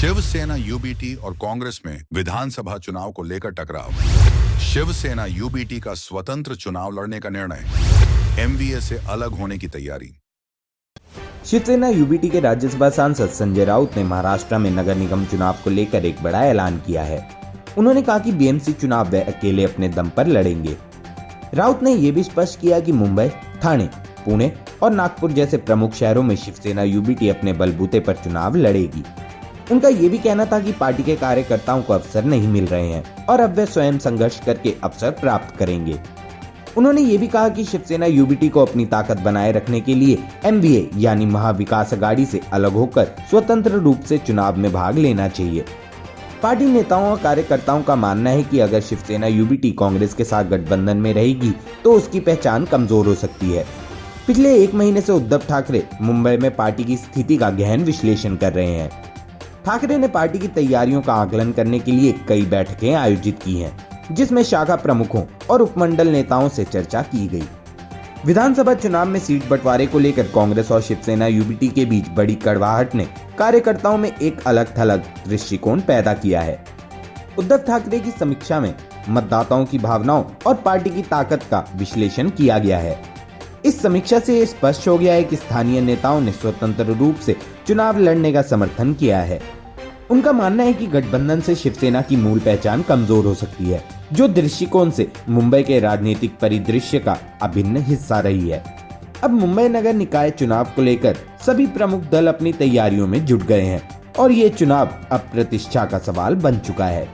Shiv Sena UBT और कांग्रेस में विधानसभा चुनाव को लेकर टकराव। शिवसेना यूबीटी का स्वतंत्र चुनाव लड़ने का निर्णय, एमवीए से अलग होने की तैयारी। शिवसेना यूबीटी के राज्यसभा सांसद संजय राउत ने महाराष्ट्र में नगर निगम चुनाव को लेकर एक बड़ा ऐलान किया है। उन्होंने कहा कि बीएमसी चुनाव वे अकेले अपने दम पर लड़ेंगे। राउत ने यह भी स्पष्ट किया कि मुंबई, ठाणे, पुणे और नागपुर जैसे प्रमुख शहरों में शिवसेना यूबीटी अपने बलबूते पर चुनाव लड़ेगी। उनका यह भी कहना था कि पार्टी के कार्यकर्ताओं को अवसर नहीं मिल रहे हैं और अब वे स्वयं संघर्ष करके अवसर प्राप्त करेंगे। उन्होंने ये भी कहा कि शिवसेना यूबीटी को अपनी ताकत बनाए रखने के लिए एमवीए यानी महाविकास अघाड़ी से अलग होकर स्वतंत्र रूप से चुनाव में भाग लेना चाहिए। पार्टी नेताओं और कार्यकर्ताओं का मानना है कि अगर शिवसेना यूबीटी कांग्रेस के साथ गठबंधन में रहेगी तो उसकी पहचान कमजोर हो सकती है। पिछले एक महीने से उद्धव ठाकरे मुंबई में पार्टी की स्थिति का गहन विश्लेषण कर रहे हैं। ठाकरे ने पार्टी की तैयारियों का आकलन करने के लिए कई बैठकें आयोजित की हैं, जिसमें शाखा प्रमुखों और उपमंडल नेताओं से चर्चा की गई। विधानसभा चुनाव में सीट बंटवारे को लेकर कांग्रेस और शिवसेना यूबीटी के बीच बड़ी कड़वाहट ने कार्यकर्ताओं में एक अलग थलग दृष्टिकोण पैदा किया है। उद्धव ठाकरे की समीक्षा में मतदाताओं की भावनाओं और पार्टी की ताकत का विश्लेषण किया गया है। इस समीक्षा से यह स्पष्ट हो गया है कि स्थानीय नेताओं ने स्वतंत्र रूप से चुनाव लड़ने का समर्थन किया है। उनका मानना है कि गठबंधन से शिवसेना की मूल पहचान कमजोर हो सकती है, जो दृष्टिकोण से मुंबई के राजनीतिक परिदृश्य का अभिन्न हिस्सा रही है। अब मुंबई नगर निकाय चुनाव को लेकर सभी प्रमुख दल अपनी तैयारियों में जुट गए हैं और ये चुनाव अब प्रतिष्ठा का सवाल बन चुका है।